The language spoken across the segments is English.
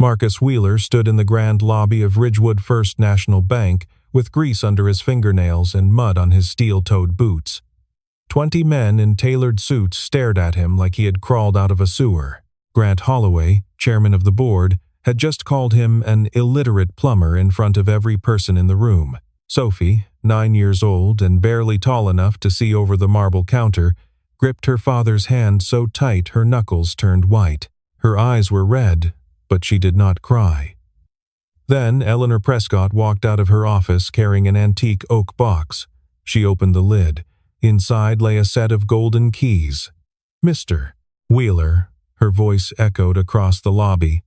Marcus Wheeler stood in the grand lobby of Ridgewood First National Bank with grease under his fingernails and mud on his steel-toed boots. 20 men in tailored suits stared at him like he had crawled out of a sewer. Grant Holloway, chairman of the board, had just called him an illiterate plumber in front of every person in the room. Sophie, 9 years old and barely tall enough to see over the marble counter, gripped her father's hand so tight her knuckles turned white. Her eyes were red, but she did not cry. Then Eleanor Prescott walked out of her office carrying an antique oak box. She opened the lid. Inside lay a set of golden keys. "Mr. Wheeler," her voice echoed across the lobby,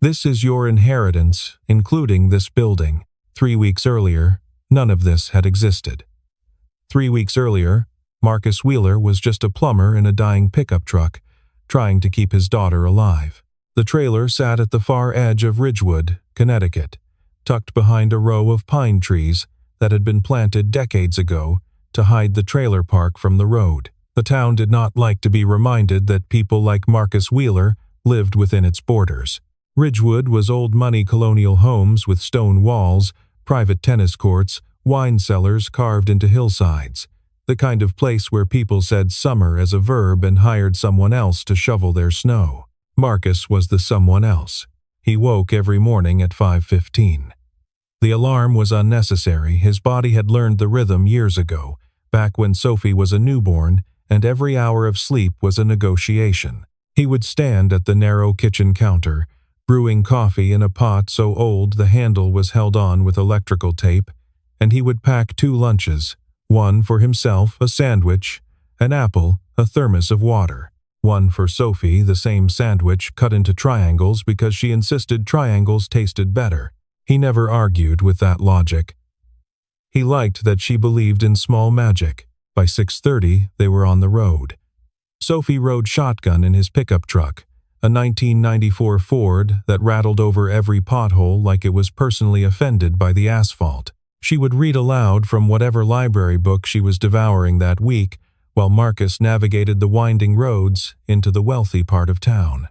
"this is your inheritance, including this building." 3 weeks earlier, none of this had existed. 3 weeks earlier, Marcus Wheeler was just a plumber in a dying pickup truck, trying to keep his daughter alive. The trailer sat at the far edge of Ridgewood, Connecticut, tucked behind a row of pine trees that had been planted decades ago to hide the trailer park from the road. The town did not like to be reminded that people like Marcus Wheeler lived within its borders. Ridgewood was old-money colonial homes with stone walls, private tennis courts, wine cellars carved into hillsides, the kind of place where people said summer as a verb and hired someone else to shovel their snow. Marcus was the someone else. He woke every morning at 5:15. The alarm was unnecessary. His body had learned the rhythm years ago, back when Sophie was a newborn, and every hour of sleep was a negotiation. He would stand at the narrow kitchen counter, brewing coffee in a pot so old the handle was held on with electrical tape, and he would pack 2 lunches, one for himself, a sandwich, an apple, a thermos of water. One for Sophie, the same sandwich cut into triangles because she insisted triangles tasted better. He never argued with that logic. He liked that she believed in small magic. By 6:30, they were on the road. Sophie rode shotgun in his pickup truck, a 1994 Ford that rattled over every pothole like it was personally offended by the asphalt. She would read aloud from whatever library book she was devouring that week, while Marcus navigated the winding roads into the wealthy part of town.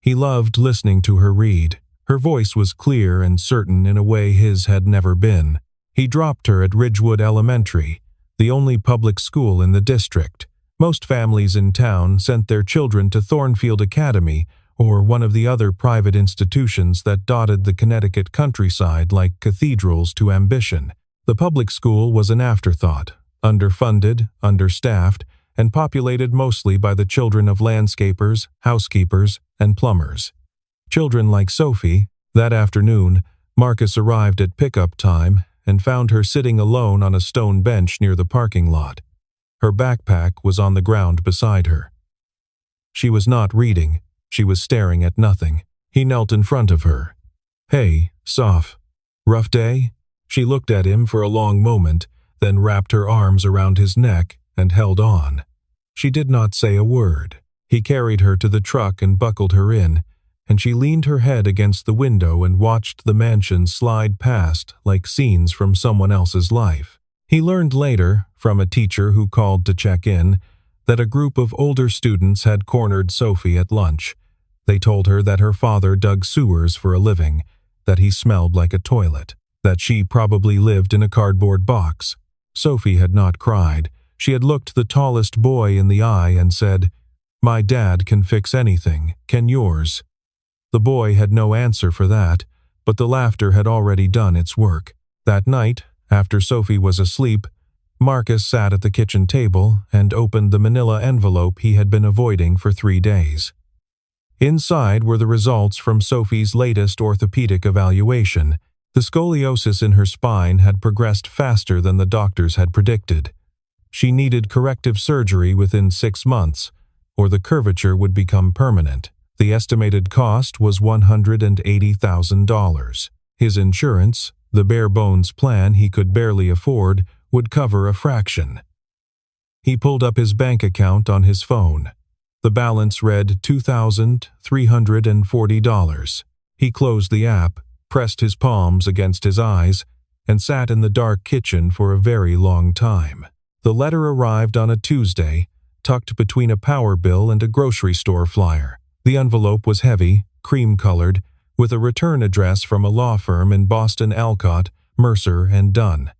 He loved listening to her read. Her voice was clear and certain in a way his had never been. He dropped her at Ridgewood Elementary, the only public school in the district. Most families in town sent their children to Thornfield Academy or one of the other private institutions that dotted the Connecticut countryside like cathedrals to ambition. The public school was an afterthought, underfunded, understaffed, and populated mostly by the children of landscapers, housekeepers, and plumbers. Children like Sophie. That afternoon, Marcus arrived at pickup time and found her sitting alone on a stone bench near the parking lot. Her backpack was on the ground beside her. She was not reading. She was staring at nothing. He knelt in front of her. "Hey, Soph. Rough day?" She looked at him for a long moment, then wrapped her arms around his neck and held on. She did not say a word. He carried her to the truck and buckled her in, and she leaned her head against the window and watched the mansion slide past like scenes from someone else's life. He learned later, from a teacher who called to check in, that a group of older students had cornered Sophie at lunch. They told her that her father dug sewers for a living, that he smelled like a toilet, that she probably lived in a cardboard box. Sophie had not cried. She had looked the tallest boy in the eye and said, "My dad can fix anything. Can yours?" The boy had no answer for that, but the laughter had already done its work. That night, after Sophie was asleep, Marcus sat at the kitchen table and opened the manila envelope he had been avoiding for 3 days. Inside were the results from Sophie's latest orthopedic evaluation. The scoliosis in her spine had progressed faster than the doctors had predicted. She needed corrective surgery within 6 months, or the curvature would become permanent. The estimated cost was $180,000. His insurance, the bare-bones plan he could barely afford, would cover a fraction. He pulled up his bank account on his phone. The balance read $2,340. He closed the app, pressed his palms against his eyes, and sat in the dark kitchen for a very long time. The letter arrived on a Tuesday, tucked between a power bill and a grocery store flyer. The envelope was heavy, cream-colored, with a return address from a law firm in Boston, Alcott, Mercer, and Dunn.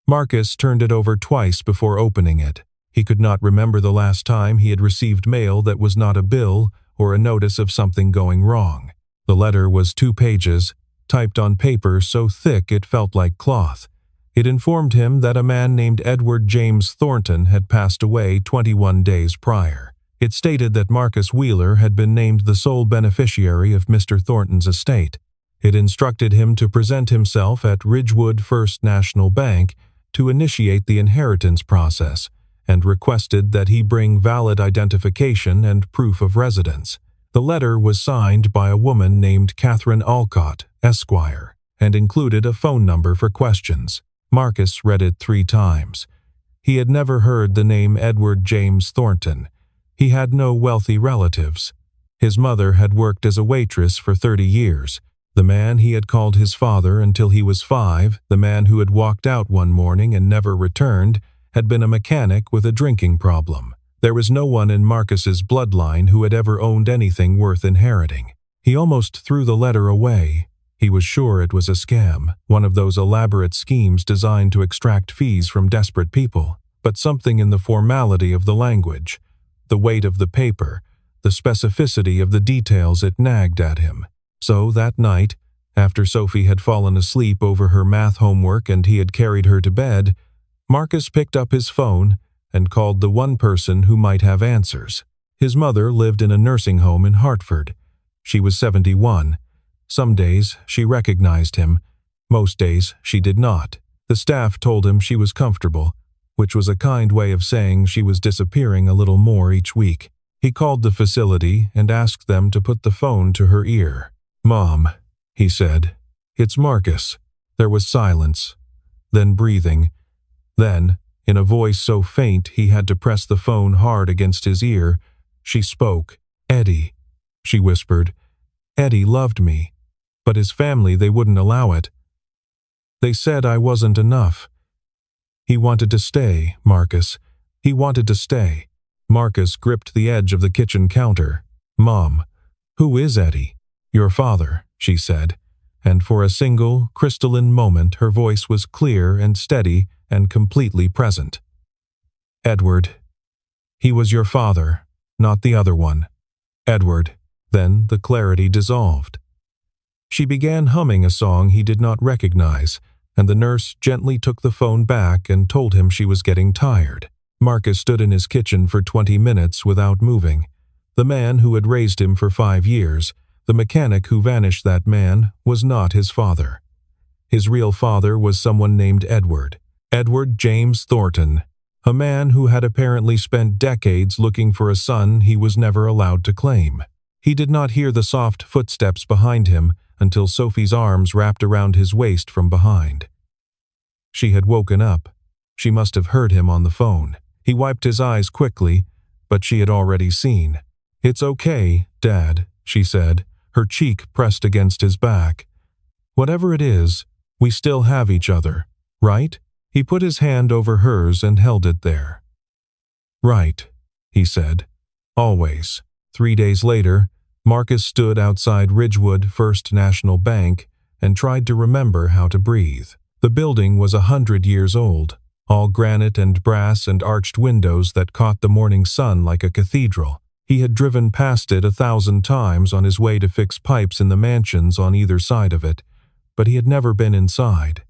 Marcus turned it over twice before opening it. He could not remember the last time he had received mail that was not a bill or a notice of something going wrong. The letter was 2 pages, typed on paper so thick it felt like cloth. It informed him that a man named Edward James Thornton had passed away 21 days prior. It stated that Marcus Wheeler had been named the sole beneficiary of Mr. Thornton's estate. It instructed him to present himself at Ridgewood First National Bank to initiate the inheritance process, and requested that he bring valid identification and proof of residence. The letter was signed by a woman named Catherine Alcott, Esquire, and included a phone number for questions. Marcus read it 3 times. He had never heard the name Edward James Thornton. He had no wealthy relatives. His mother had worked as a waitress for 30 years. The man he had called his father until he was 5, the man who had walked out one morning and never returned, had been a mechanic with a drinking problem. There was no one in Marcus's bloodline who had ever owned anything worth inheriting. He almost threw the letter away. He was sure it was a scam, one of those elaborate schemes designed to extract fees from desperate people. But something in the formality of the language, the weight of the paper, the specificity of the details, it nagged at him. So that night, after Sophie had fallen asleep over her math homework and he had carried her to bed, Marcus picked up his phone and called the one person who might have answers. His mother lived in a nursing home in Hartford. She was 71. Some days she recognized him. Most days she did not. The staff told him she was comfortable, which was a kind way of saying she was disappearing a little more each week. He called the facility and asked them to put the phone to her ear. "Mom," he said. "It's Marcus." There was silence, then breathing. Then, in a voice so faint he had to press the phone hard against his ear, she spoke. "Eddie," she whispered. "Eddie loved me, but his family, they wouldn't allow it. They said I wasn't enough. He wanted to stay, Marcus. He wanted to stay." Marcus gripped the edge of the kitchen counter. "Mom, who is Eddie?" "Your father," she said, and for a single, crystalline moment her voice was clear and steady and completely present. "Edward. He was your father, not the other one. Edward." Then the clarity dissolved. She began humming a song he did not recognize, and the nurse gently took the phone back and told him she was getting tired. Marcus stood in his kitchen for 20 minutes without moving. The man who had raised him for 5 years, the mechanic who vanished that man, was not his father. His real father was someone named Edward. Edward James Thornton, a man who had apparently spent decades looking for a son he was never allowed to claim. He did not hear the soft footsteps behind him until Sophie's arms wrapped around his waist from behind. She had woken up. She must have heard him on the phone. He wiped his eyes quickly, but she had already seen. "It's okay, Dad," she said, her cheek pressed against his back. "Whatever it is, we still have each other, right?" He put his hand over hers and held it there. "Right," he said. "Always." 3 days later, Marcus stood outside Ridgewood First National Bank and tried to remember how to breathe. The building was 100 years old, all granite and brass and arched windows that caught the morning sun like a cathedral. He had driven past it 1,000 times on his way to fix pipes in the mansions on either side of it, but he had never been inside.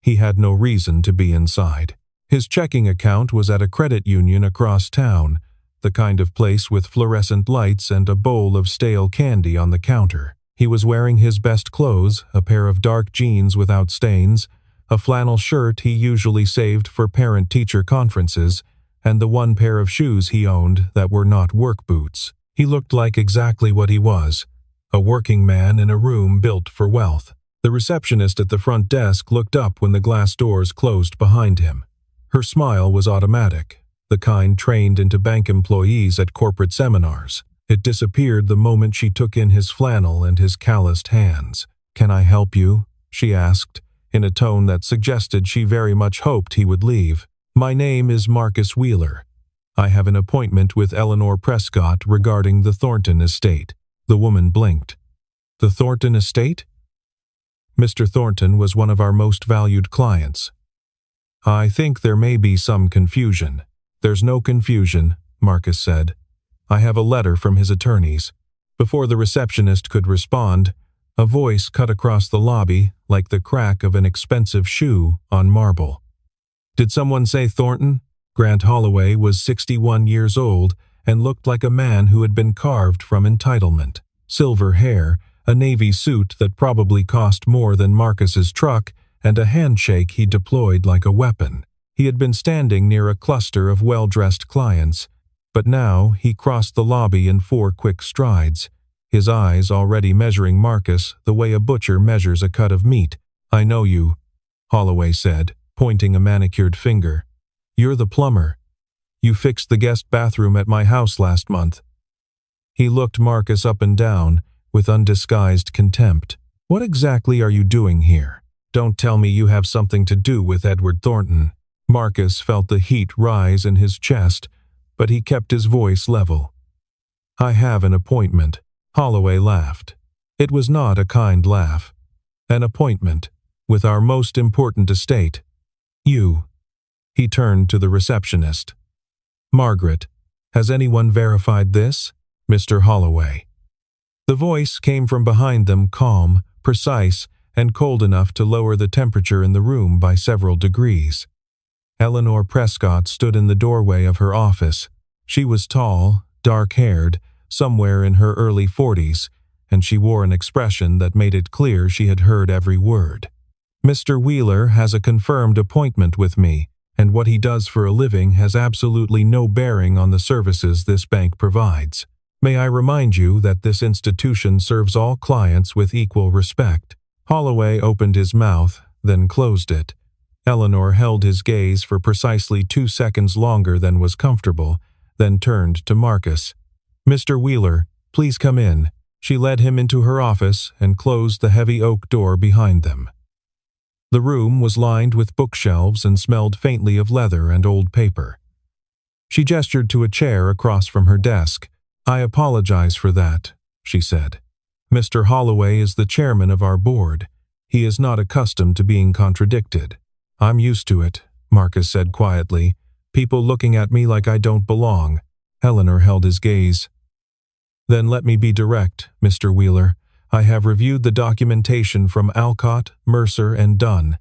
He had no reason to be inside. His checking account was at a credit union across town, the kind of place with fluorescent lights and a bowl of stale candy on the counter. He was wearing his best clothes, a pair of dark jeans without stains, a flannel shirt he usually saved for parent-teacher conferences, and the one pair of shoes he owned that were not work boots. He looked like exactly what he was, a working man in a room built for wealth. The receptionist at the front desk looked up when the glass doors closed behind him. Her smile was automatic, the kind trained into bank employees at corporate seminars. It disappeared the moment she took in his flannel and his calloused hands. "Can I help you?" she asked, in a tone that suggested she very much hoped he would leave. "My name is Marcus Wheeler. I have an appointment with Eleanor Prescott regarding the Thornton estate." The woman blinked. The Thornton estate? Mr. Thornton was one of our most valued clients. I think there may be some confusion. There's no confusion, Marcus said. I have a letter from his attorneys. Before the receptionist could respond, a voice cut across the lobby like the crack of an expensive shoe on marble. Did someone say Thornton? Grant Holloway was 61 years old and looked like a man who had been carved from entitlement. Silver hair, a navy suit that probably cost more than Marcus's truck, and a handshake he deployed like a weapon. He had been standing near a cluster of well-dressed clients, but now he crossed the lobby in 4 quick strides, his eyes already measuring Marcus the way a butcher measures a cut of meat. I know you, Holloway said, pointing a manicured finger. You're the plumber. You fixed the guest bathroom at my house last month. He looked Marcus up and down with undisguised contempt. What exactly are you doing here? Don't tell me you have something to do with Edward Thornton. Marcus felt the heat rise in his chest, but he kept his voice level. I have an appointment. Holloway laughed. It was not a kind laugh. An appointment with our most important estate. You. He turned to the receptionist. Margaret, has anyone verified this? Mr. Holloway. The voice came from behind them, calm, precise, and cold enough to lower the temperature in the room by several degrees. Eleanor Prescott stood in the doorway of her office. She was tall, dark-haired, somewhere in her early 40s, and she wore an expression that made it clear she had heard every word. Mr. Wheeler has a confirmed appointment with me, and what he does for a living has absolutely no bearing on the services this bank provides. May I remind you that this institution serves all clients with equal respect. Holloway opened his mouth, then closed it. Eleanor held his gaze for precisely 2 seconds longer than was comfortable, then turned to Marcus. Mr. Wheeler, please come in. She led him into her office and closed the heavy oak door behind them. The room was lined with bookshelves and smelled faintly of leather and old paper. She gestured to a chair across from her desk. I apologize for that, she said. Mr. Holloway is the chairman of our board. He is not accustomed to being contradicted. I'm used to it, Marcus said quietly. People looking at me like I don't belong. Eleanor held his gaze. Then let me be direct, Mr. Wheeler. I have reviewed the documentation from Alcott, Mercer, and Dunn.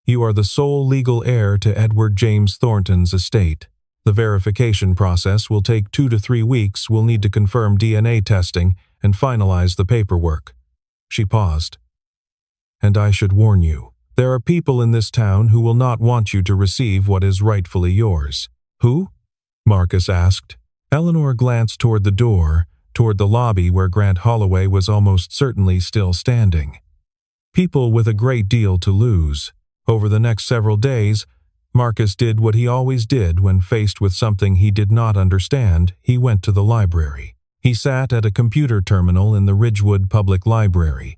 You are the sole legal heir to Edward James Thornton's estate. The verification process will take 2 to 3 weeks. We'll need to confirm DNA testing and finalize the paperwork. She paused. And I should warn you, there are people in this town who will not want you to receive what is rightfully yours. Who? Marcus asked. Eleanor glanced toward the door, toward the lobby where Grant Holloway was almost certainly still standing. People with a great deal to lose. Over the next several days, Marcus did what he always did when faced with something he did not understand. He went to the library. He sat at a computer terminal in the Ridgewood Public Library,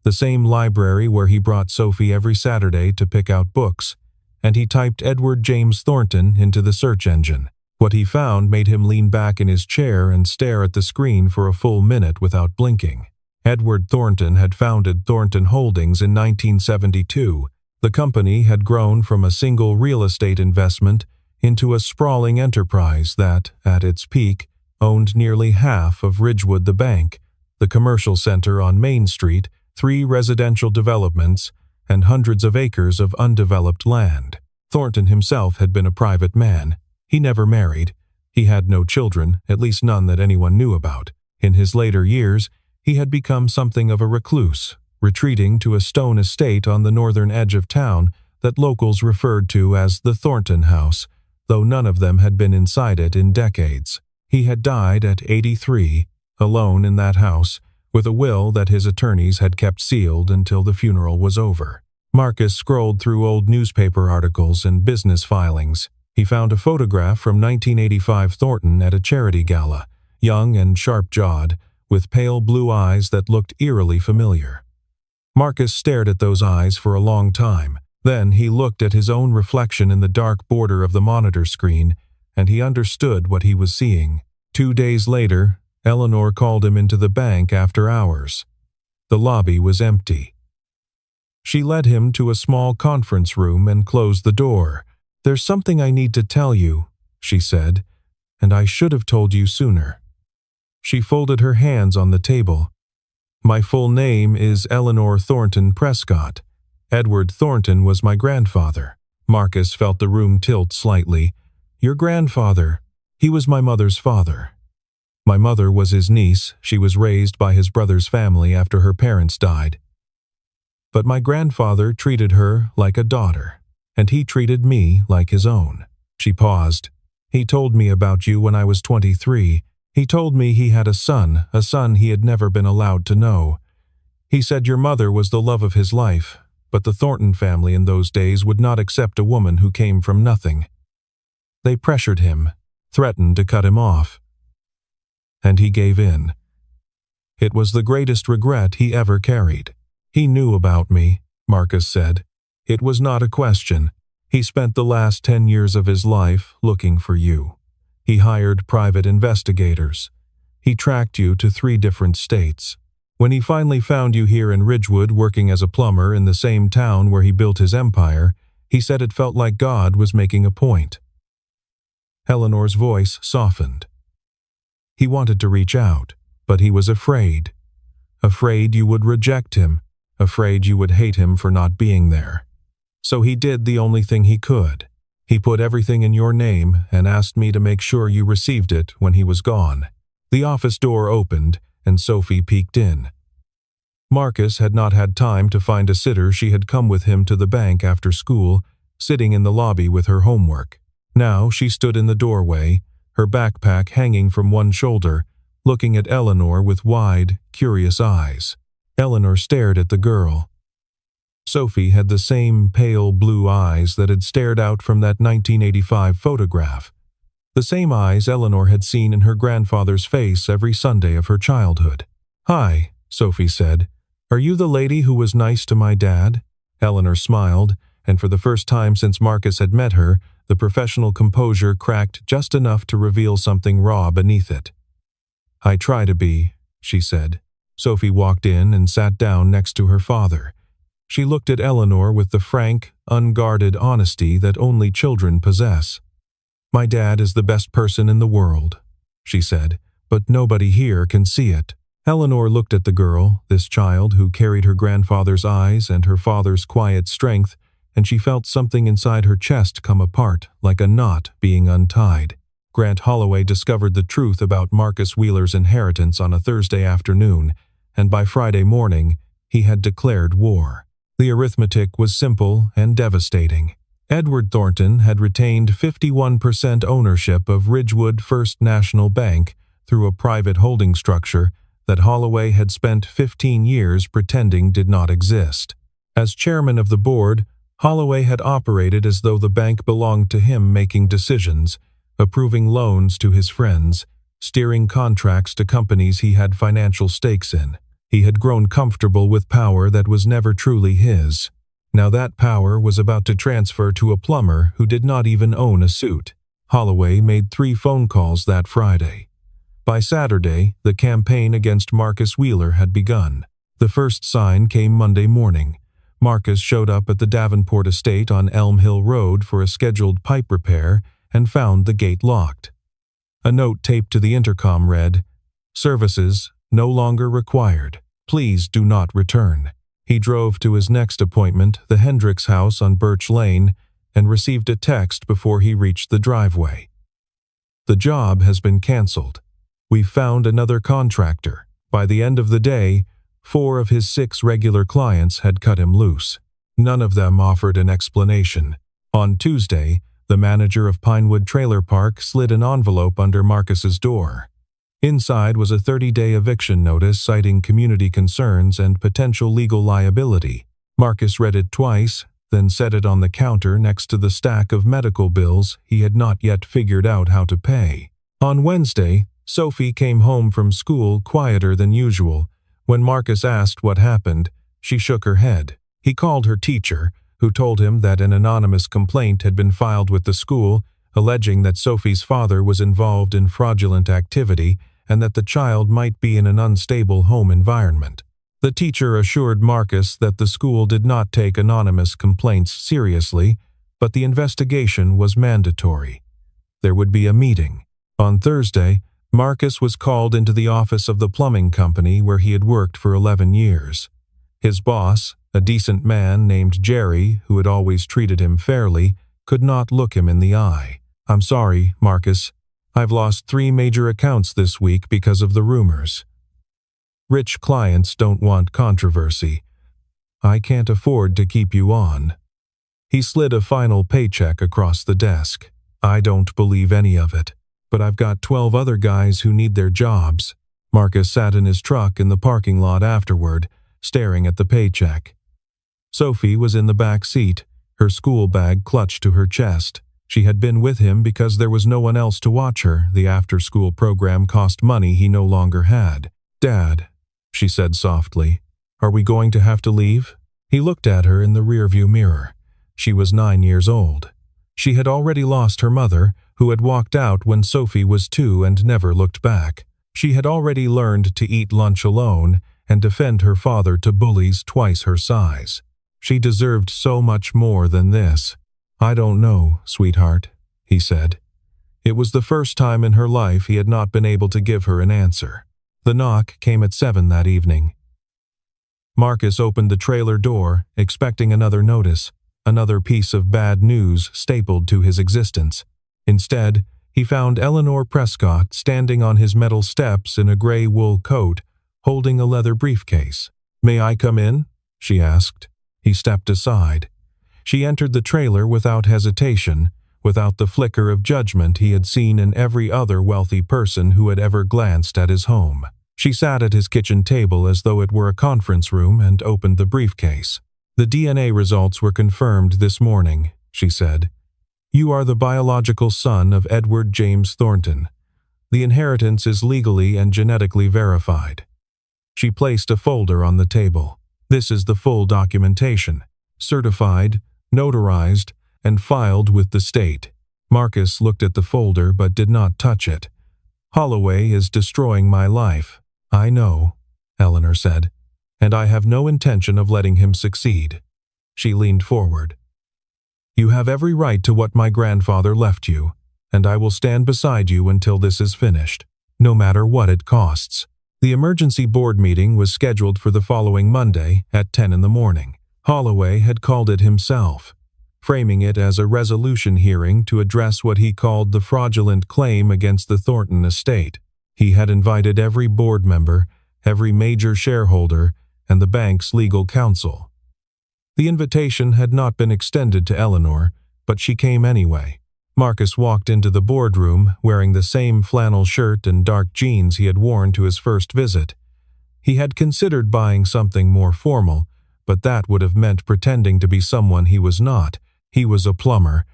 the same library where he brought Sophie every Saturday to pick out books, and he typed Edward James Thornton into the search engine. What he found made him lean back in his chair and stare at the screen for a full minute without blinking. Edward Thornton had founded Thornton Holdings in 1972. The company had grown from a single real estate investment into a sprawling enterprise that, at its peak, owned nearly half of Ridgewood the bank, the commercial center on Main Street, 3 residential developments, and hundreds of acres of undeveloped land. Thornton himself had been a private man. He never married. He had no children, at least none that anyone knew about. In his later years, he had become something of a recluse, retreating to a stone estate on the northern edge of town that locals referred to as the Thornton House, though none of them had been inside it in decades. He had died at 83, alone in that house, with a will that his attorneys had kept sealed until the funeral was over. Marcus scrolled through old newspaper articles and business filings. He found a photograph from 1985 Thornton at a charity gala, young and sharp-jawed, with pale blue eyes that looked eerily familiar. Marcus stared at those eyes for a long time. Then he looked at his own reflection in the dark border of the monitor screen, and he understood what he was seeing. 2 days later, Eleanor called him into the bank after hours. The lobby was empty. She led him to a small conference room and closed the door. "There's something I need to tell you," she said, "and I should have told you sooner." She folded her hands on the table. "My full name is Eleanor Thornton Prescott. Edward Thornton was my grandfather." Marcus felt the room tilt slightly. "Your grandfather? He was my mother's father. My mother was his niece. She was raised by his brother's family after her parents died. But my grandfather treated her like a daughter, and he treated me like his own." She paused. "He told me about you when I was 23. He told me he had a son he had never been allowed to know. He said your mother was the love of his life, but the Thornton family in those days would not accept a woman who came from nothing. They pressured him, threatened to cut him off. And he gave in. It was the greatest regret he ever carried. He knew about me," Marcus said. "It was not a question. He spent the last 10 years of his life looking for you. He hired private investigators. He tracked you to 3 different states. When he finally found you here in Ridgewood working as a plumber in the same town where he built his empire, he said it felt like God was making a point." Eleanor's voice softened. "He wanted to reach out, but he was afraid. Afraid you would reject him, afraid you would hate him for not being there. So he did the only thing he could. He put everything in your name and asked me to make sure you received it when he was gone." The office door opened, and Sophie peeked in. Marcus had not had time to find a sitter. She had come with him to the bank after school, sitting in the lobby with her homework. Now she stood in the doorway, her backpack hanging from one shoulder, looking at Eleanor with wide, curious eyes. Eleanor stared at the girl. Sophie had the same pale blue eyes that had stared out from that 1985 photograph. The same eyes Eleanor had seen in her grandfather's face every Sunday of her childhood. "Hi," Sophie said. "Are you the lady who was nice to my dad?" Eleanor smiled, and for the first time since Marcus had met her, the professional composure cracked just enough to reveal something raw beneath it. "I try to be," she said. Sophie walked in and sat down next to her father. She looked at Eleanor with the frank, unguarded honesty that only children possess. "My dad is the best person in the world," she said, "but nobody here can see it." Eleanor looked at the girl, this child who carried her grandfather's eyes and her father's quiet strength, and she felt something inside her chest come apart, like a knot being untied. Grant Holloway discovered the truth about Marcus Wheeler's inheritance on a Thursday afternoon, and by Friday morning, he had declared war. The arithmetic was simple and devastating. Edward Thornton had retained 51% ownership of Ridgewood First National Bank through a private holding structure that Holloway had spent 15 years pretending did not exist. As chairman of the board, Holloway had operated as though the bank belonged to him, making decisions, approving loans to his friends, steering contracts to companies he had financial stakes in. He had grown comfortable with power that was never truly his. Now that power was about to transfer to a plumber who did not even own a suit. Holloway made 3 phone calls that Friday. By Saturday, the campaign against Marcus Wheeler had begun. The first sign came Monday morning. Marcus showed up at the Davenport estate on Elm Hill Road for a scheduled pipe repair and found the gate locked. A note taped to the intercom read, "Services no longer required. Please do not return." He drove to his next appointment, the Hendricks house on Birch Lane, and received a text before he reached the driveway. "The job has been canceled. We've found another contractor." By the end of the day, 4 of his 6 regular clients had cut him loose. None of them offered an explanation. On Tuesday, the manager of Pinewood Trailer Park slid an envelope under Marcus's door. Inside was a 30-day eviction notice citing community concerns and potential legal liability. Marcus read it twice, then set it on the counter next to the stack of medical bills he had not yet figured out how to pay. On Wednesday, Sophie came home from school quieter than usual. When Marcus asked what happened, she shook her head. He called her teacher, who told him that an anonymous complaint had been filed with the school, alleging that Sophie's father was involved in fraudulent activity and that the child might be in an unstable home environment. The teacher assured Marcus that the school did not take anonymous complaints seriously, but the investigation was mandatory. There would be a meeting. On Thursday, Marcus was called into the office of the plumbing company where he had worked for 11 years. His boss, a decent man named Jerry, who had always treated him fairly, could not look him in the eye. "I'm sorry, Marcus. I've lost 3 major accounts this week because of the rumors. Rich clients don't want controversy. I can't afford to keep you on." He slid a final paycheck across the desk. "I don't believe any of it, but I've got 12 other guys who need their jobs." Marcus sat in his truck in the parking lot afterward, staring at the paycheck. Sophie was in the back seat, her school bag clutched to her chest. She had been with him because there was no one else to watch her. The after-school program cost money he no longer had. "Dad," she said softly, "are we going to have to leave?" He looked at her in the rearview mirror. She was 9 years old. She had already lost her mother, who had walked out when Sophie was 2 and never looked back. She had already learned to eat lunch alone and defend her father to bullies twice her size. She deserved so much more than this. "I don't know, sweetheart," he said. It was the first time in her life he had not been able to give her an answer. The knock came at 7 that evening. Marcus opened the trailer door, expecting another notice, another piece of bad news stapled to his existence. Instead, he found Eleanor Prescott standing on his metal steps in a gray wool coat, holding a leather briefcase. "May I come in?" she asked. He stepped aside. She entered the trailer without hesitation, without the flicker of judgment he had seen in every other wealthy person who had ever glanced at his home. She sat at his kitchen table as though it were a conference room and opened the briefcase. "The DNA results were confirmed this morning," she said. "You are the biological son of Edward James Thornton. The inheritance is legally and genetically verified." She placed a folder on the table. "This is the full documentation, certified, notarized, and filed with the state." Marcus looked at the folder but did not touch it. "Holloway is destroying my life." "I know," Eleanor said, "and I have no intention of letting him succeed." She leaned forward. "You have every right to what my grandfather left you, and I will stand beside you until this is finished, no matter what it costs." The emergency board meeting was scheduled for the following Monday at 10 in the morning. Holloway had called it himself, framing it as a resolution hearing to address what he called the fraudulent claim against the Thornton estate. He had invited every board member, every major shareholder, and the bank's legal counsel. The invitation had not been extended to Eleanor, but she came anyway. Marcus walked into the boardroom wearing the same flannel shirt and dark jeans he had worn to his first visit. He had considered buying something more formal, but that would have meant pretending to be someone he was not. He was a plumber.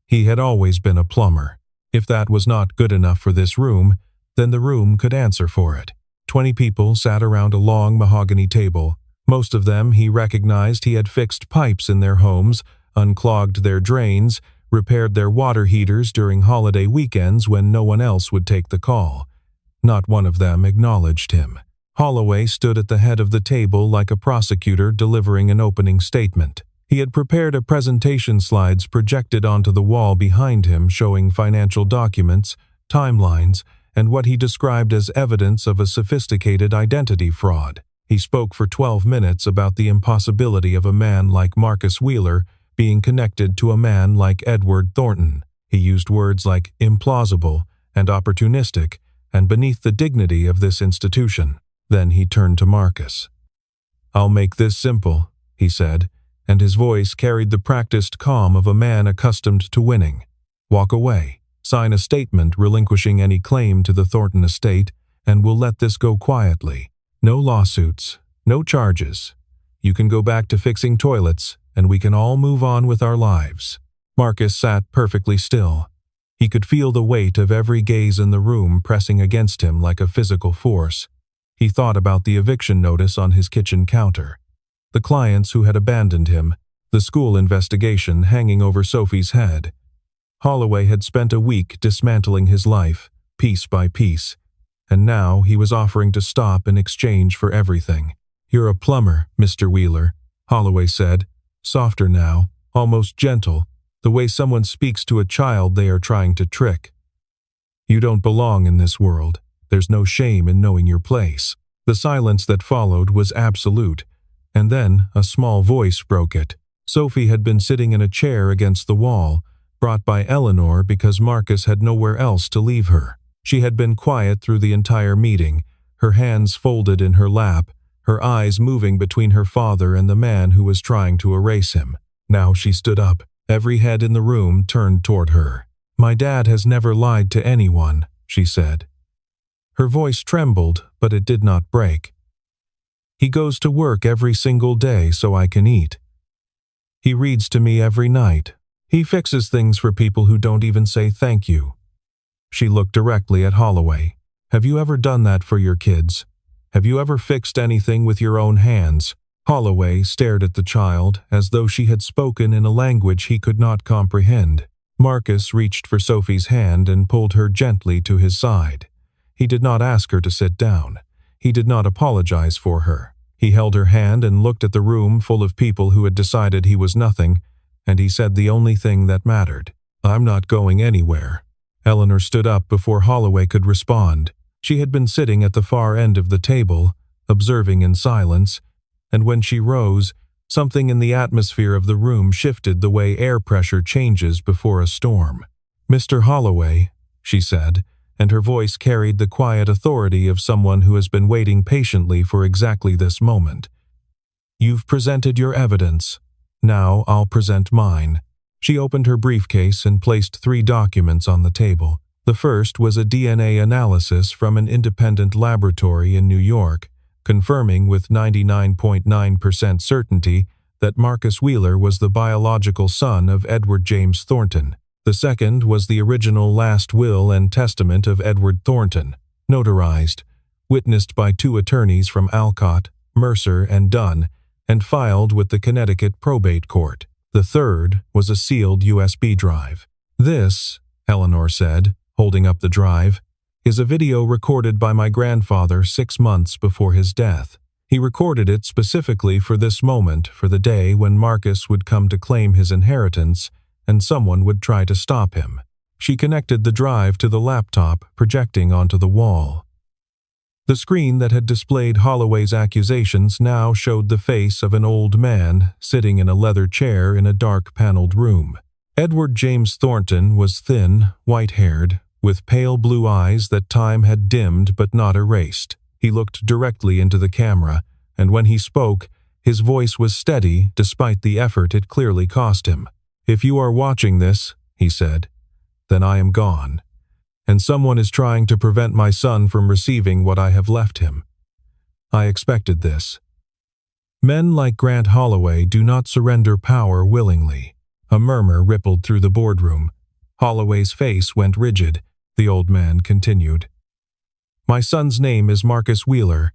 He had always been a plumber. If that was not good enough for this room, then the room could answer for it. 20 people sat around a long mahogany table. Most of them he recognized. He had fixed pipes in their homes, unclogged their drains, repaired their water heaters during holiday weekends when no one else would take the call. Not one of them acknowledged him. Holloway stood at the head of the table like a prosecutor delivering an opening statement. He had prepared a presentation slides projected onto the wall behind him showing financial documents, timelines, and what he described as evidence of a sophisticated identity fraud. He spoke for 12 minutes about the impossibility of a man like Marcus Wheeler being connected to a man like Edward Thornton. He used words like implausible and opportunistic and beneath the dignity of this institution. Then he turned to Marcus. "I'll make this simple," he said, and his voice carried the practiced calm of a man accustomed to winning. "Walk away, sign a statement relinquishing any claim to the Thornton estate, and we'll let this go quietly. No lawsuits, no charges. You can go back to fixing toilets, and we can all move on with our lives." Marcus sat perfectly still. He could feel the weight of every gaze in the room pressing against him like a physical force. He thought about the eviction notice on his kitchen counter, the clients who had abandoned him, the school investigation hanging over Sophie's head. Holloway had spent a week dismantling his life, piece by piece, and now he was offering to stop in exchange for everything. "You're a plumber, Mr. Wheeler," Holloway said, softer now, almost gentle, the way someone speaks to a child they are trying to trick. "You don't belong in this world. There's no shame in knowing your place." The silence that followed was absolute, and then a small voice broke it. Sophie had been sitting in a chair against the wall, brought by Eleanor because Marcus had nowhere else to leave her. She had been quiet through the entire meeting, her hands folded in her lap, her eyes moving between her father and the man who was trying to erase him. Now she stood up, every head in the room turned toward her. "My dad has never lied to anyone," she said. Her voice trembled, but it did not break. "He goes to work every single day so I can eat. He reads to me every night. He fixes things for people who don't even say thank you." She looked directly at Holloway. "Have you ever done that for your kids? Have you ever fixed anything with your own hands?" Holloway stared at the child as though she had spoken in a language he could not comprehend. Marcus reached for Sophie's hand and pulled her gently to his side. He did not ask her to sit down. He did not apologize for her. He held her hand and looked at the room full of people who had decided he was nothing, and he said the only thing that mattered. "I'm not going anywhere." Eleanor stood up before Holloway could respond. She had been sitting at the far end of the table, observing in silence, and when she rose, something in the atmosphere of the room shifted the way air pressure changes before a storm. "Mr. Holloway," she said, and her voice carried the quiet authority of someone who has been waiting patiently for exactly this moment. "You've presented your evidence. Now I'll present mine." She opened her briefcase and placed 3 documents on the table. The first was a DNA analysis from an independent laboratory in New York, confirming with 99.9% certainty that Marcus Wheeler was the biological son of Edward James Thornton. The second was the original last will and testament of Edward Thornton, notarized, witnessed by 2 attorneys from Alcott, Mercer, and Dunn, and filed with the Connecticut Probate Court. The third was a sealed USB drive. "This," Eleanor said, holding up the drive, "is a video recorded by my grandfather 6 months before his death. He recorded it specifically for this moment, for the day when Marcus would come to claim his inheritance and someone would try to stop him." She connected the drive to the laptop, projecting onto the wall. The screen that had displayed Holloway's accusations now showed the face of an old man sitting in a leather chair in a dark paneled room. Edward James Thornton was thin, white-haired, with pale blue eyes that time had dimmed but not erased. He looked directly into the camera, and when he spoke, his voice was steady despite the effort it clearly cost him. "If you are watching this," he said, "then I am gone. And someone is trying to prevent my son from receiving what I have left him. I expected this. Men like Grant Holloway do not surrender power willingly." A murmur rippled through the boardroom. Holloway's face went rigid. The old man continued. "My son's name is Marcus Wheeler.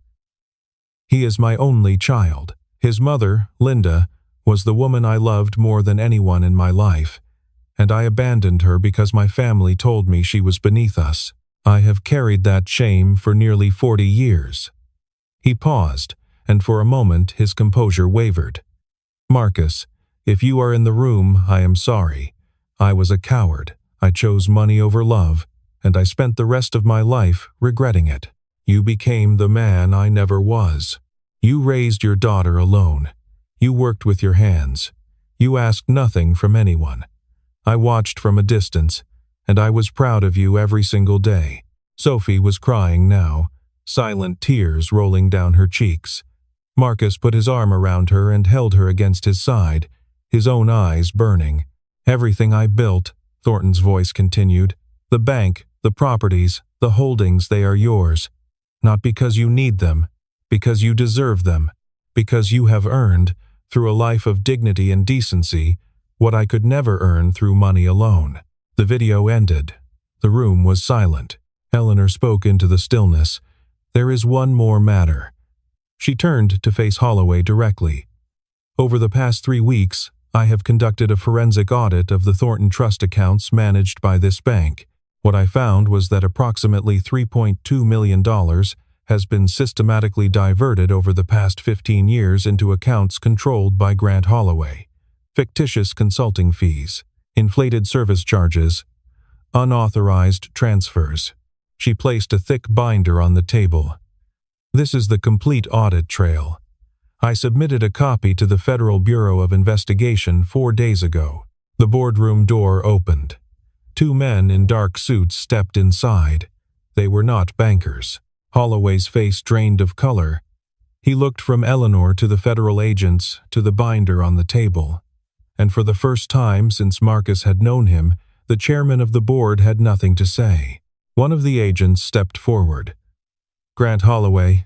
He is my only child. His mother, Linda, was the woman I loved more than anyone in my life, and I abandoned her because my family told me she was beneath us. I have carried that shame for nearly 40 years. He paused, and for a moment his composure wavered. "Marcus, if you are in the room, I am sorry. I was a coward. I chose money over love, and I spent the rest of my life regretting it. You became the man I never was. You raised your daughter alone. You worked with your hands. You asked nothing from anyone. I watched from a distance, and I was proud of you every single day." Sophie was crying now, silent tears rolling down her cheeks. Marcus put his arm around her and held her against his side, his own eyes burning. "Everything I built," Thornton's voice continued, "the bank, the properties, the holdings, they are yours. Not because you need them, because you deserve them, because you have earned, through a life of dignity and decency, what I could never earn through money alone." The video ended. The room was silent. Eleanor spoke into the stillness. "There is one more matter." She turned to face Holloway directly. "Over the past 3 weeks, I have conducted a forensic audit of the Thornton trust accounts managed by this bank. What I found was that approximately $3.2 million has been systematically diverted over the past 15 years into accounts controlled by Grant Holloway. Fictitious consulting fees, inflated service charges, unauthorized transfers. She placed a thick binder on the table. This is the complete audit trail. I submitted a copy to the Federal Bureau of Investigation 4 days ago. The boardroom door opened. 2 men in dark suits stepped inside. They were not bankers. Holloway's face drained of color. He looked from Eleanor to the federal agents to the binder on the table. And for the first time since Marcus had known him, the chairman of the board had nothing to say. One of the agents stepped forward. "Grant Holloway,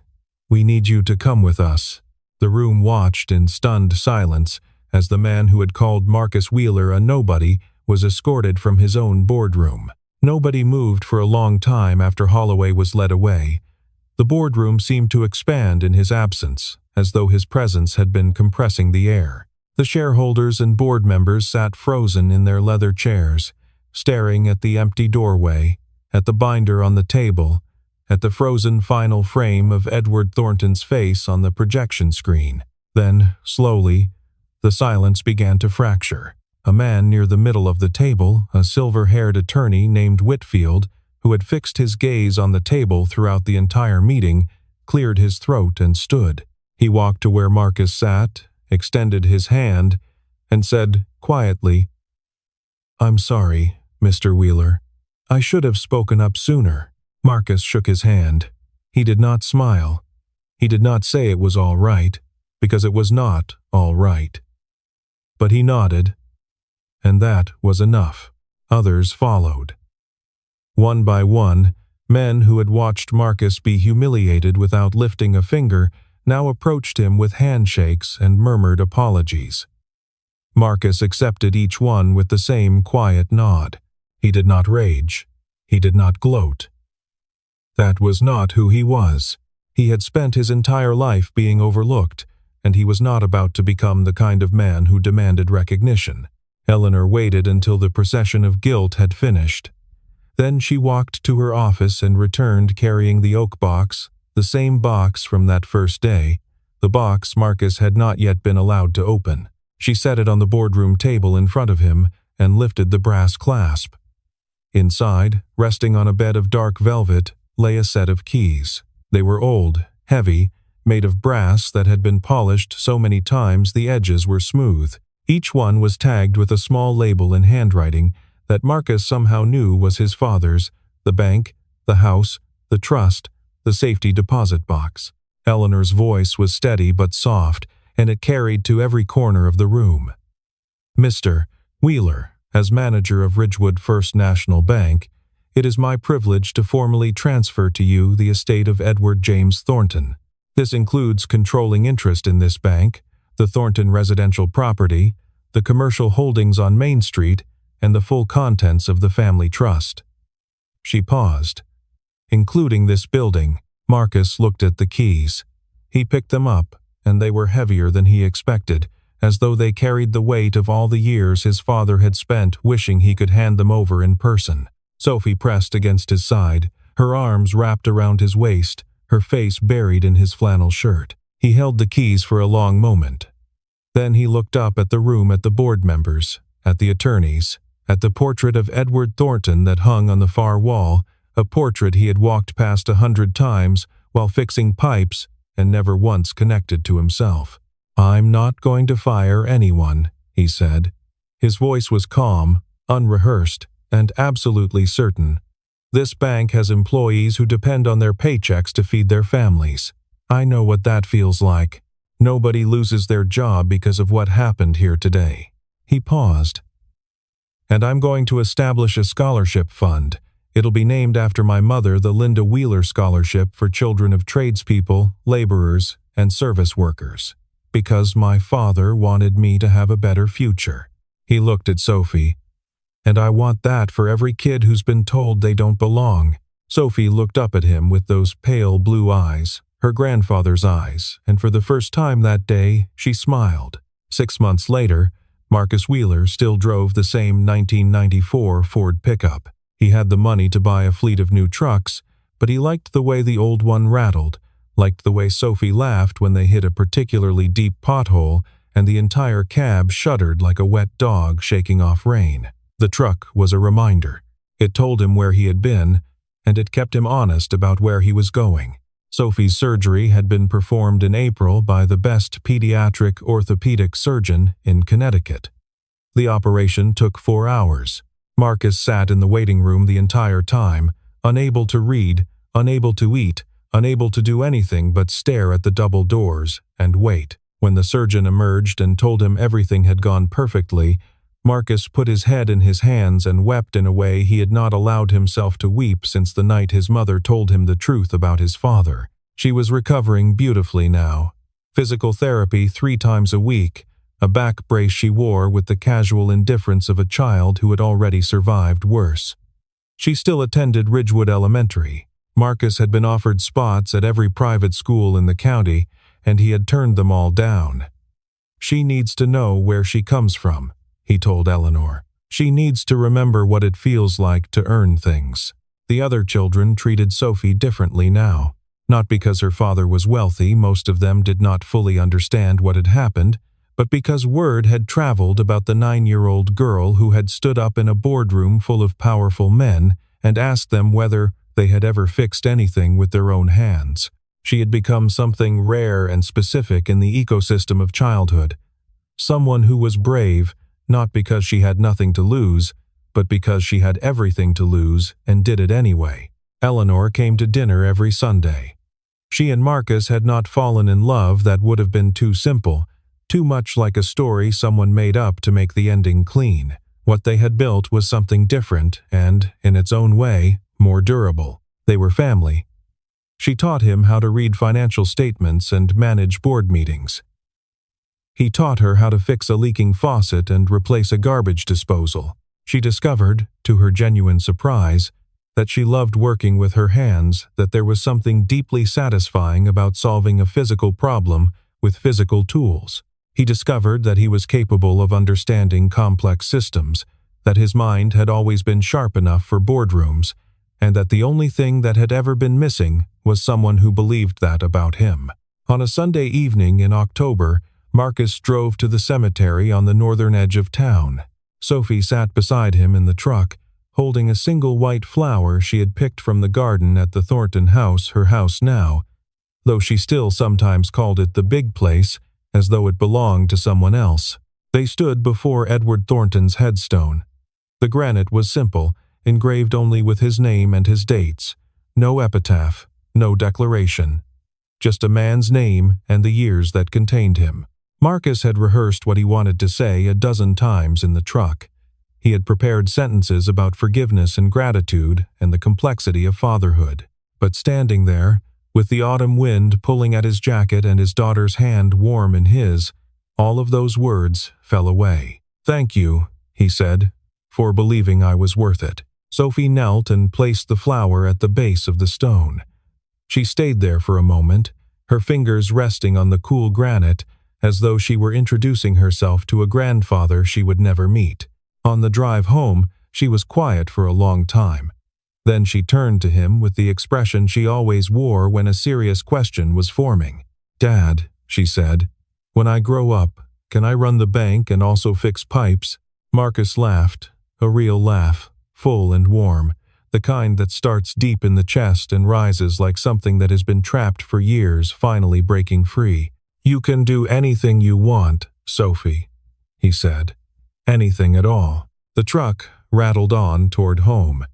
we need you to come with us." The room watched in stunned silence as the man who had called Marcus Wheeler a nobody was escorted from his own boardroom. Nobody moved for a long time after Holloway was led away. The boardroom seemed to expand in his absence, as though his presence had been compressing the air. The shareholders and board members sat frozen in their leather chairs, staring at the empty doorway, at the binder on the table, at the frozen final frame of Edward Thornton's face on the projection screen. Then, slowly, the silence began to fracture. A man near the middle of the table, a silver-haired attorney named Whitfield, who had fixed his gaze on the table throughout the entire meeting, cleared his throat and stood. He walked to where Marcus sat, extended his hand, and said quietly, "I'm sorry, Mr. Wheeler. I should have spoken up sooner." Marcus shook his hand. He did not smile. He did not say it was all right, because it was not all right. But he nodded, and that was enough. Others followed. One by one, men who had watched Marcus be humiliated without lifting a finger now approached him with handshakes and murmured apologies. Marcus accepted each one with the same quiet nod. He did not rage. He did not gloat. That was not who he was. He had spent his entire life being overlooked, and he was not about to become the kind of man who demanded recognition. Eleanor waited until the procession of guilt had finished. Then she walked to her office and returned carrying the oak box, the same box from that first day, the box Marcus had not yet been allowed to open. She set it on the boardroom table in front of him and lifted the brass clasp. Inside, resting on a bed of dark velvet, lay a set of keys. They were old, heavy, made of brass that had been polished so many times the edges were smooth. Each one was tagged with a small label in handwriting that Marcus somehow knew was his father's: the bank, the house, the trust, the safety deposit box. Eleanor's voice was steady but soft, and it carried to every corner of the room. "Mr. Wheeler, as manager of Ridgewood First National Bank, it is my privilege to formally transfer to you the estate of Edward James Thornton. This includes controlling interest in this bank, the Thornton residential property, the commercial holdings on Main Street, and the full contents of the family trust." She paused. "Including this building." Marcus looked at the keys. He picked them up, and they were heavier than he expected, as though they carried the weight of all the years his father had spent wishing he could hand them over in person. Sophie pressed against his side, her arms wrapped around his waist, her face buried in his flannel shirt. He held the keys for a long moment. Then he looked up at the room, at the board members, at the attorneys, at the portrait of Edward Thornton that hung on the far wall, a portrait he had walked past 100 times while fixing pipes and never once connected to himself. "I'm not going to fire anyone," he said. His voice was calm, unrehearsed, and absolutely certain. "This bank has employees who depend on their paychecks to feed their families. I know what that feels like. Nobody loses their job because of what happened here today." He paused. "And I'm going to establish a scholarship fund. It'll be named after my mother, the Linda Wheeler Scholarship for children of tradespeople, laborers, and service workers. Because my father wanted me to have a better future." He looked at Sophie. "And I want that for every kid who's been told they don't belong." Sophie looked up at him with those pale blue eyes, her grandfather's eyes, and for the first time that day, she smiled. 6 months later, Marcus Wheeler still drove the same 1994 Ford pickup. He had the money to buy a fleet of new trucks, but he liked the way the old one rattled, liked the way Sophie laughed when they hit a particularly deep pothole, and the entire cab shuddered like a wet dog shaking off rain. The truck was a reminder. It told him where he had been, and it kept him honest about where he was going. Sophie's surgery had been performed in April by the best pediatric orthopedic surgeon in Connecticut. The operation took 4 hours. Marcus sat in the waiting room the entire time, unable to read, unable to eat, unable to do anything but stare at the double doors and wait. When the surgeon emerged and told him everything had gone perfectly, Marcus put his head in his hands and wept in a way he had not allowed himself to weep since the night his mother told him the truth about his father. She was recovering beautifully now. Physical therapy 3 times a week, a back brace she wore with the casual indifference of a child who had already survived worse. She still attended Ridgewood Elementary. Marcus had been offered spots at every private school in the county, and he had turned them all down. "She needs to know where she comes from," he told Eleanor. "She needs to remember what it feels like to earn things." The other children treated Sophie differently now. Not because her father was wealthy, most of them did not fully understand what had happened, but because word had traveled about the 9-year-old girl who had stood up in a boardroom full of powerful men and asked them whether they had ever fixed anything with their own hands. She had become something rare and specific in the ecosystem of childhood. Someone who was brave, not because she had nothing to lose, but because she had everything to lose and did it anyway. Eleanor came to dinner every Sunday. She and Marcus had not fallen in love. That would have been too simple, too much like a story someone made up to make the ending clean. What they had built was something different and, in its own way, more durable. They were family. She taught him how to read financial statements and manage board meetings. He taught her how to fix a leaking faucet and replace a garbage disposal. She discovered, to her genuine surprise, that she loved working with her hands, that there was something deeply satisfying about solving a physical problem with physical tools. He discovered that he was capable of understanding complex systems, that his mind had always been sharp enough for boardrooms, and that the only thing that had ever been missing was someone who believed that about him. On a Sunday evening in October, Marcus drove to the cemetery on the northern edge of town. Sophie sat beside him in the truck, holding a single white flower she had picked from the garden at the Thornton house, her house now, though she still sometimes called it the big place, as though it belonged to someone else. They stood before Edward Thornton's headstone. The granite was simple, engraved only with his name and his dates. No epitaph, no declaration. Just a man's name and the years that contained him. Marcus had rehearsed what he wanted to say a dozen times in the truck. He had prepared sentences about forgiveness and gratitude and the complexity of fatherhood. But standing there, with the autumn wind pulling at his jacket and his daughter's hand warm in his, all of those words fell away. "Thank you," he said, "for believing I was worth it." Sophie knelt and placed the flower at the base of the stone. She stayed there for a moment, her fingers resting on the cool granite, as though she were introducing herself to a grandfather she would never meet. On the drive home, she was quiet for a long time. Then she turned to him with the expression she always wore when a serious question was forming. "Dad," she said, "when I grow up, can I run the bank and also fix pipes?" Marcus laughed, a real laugh, full and warm, the kind that starts deep in the chest and rises like something that has been trapped for years, finally breaking free. "You can do anything you want, Sophie," he said. "Anything at all." The truck rattled on toward home.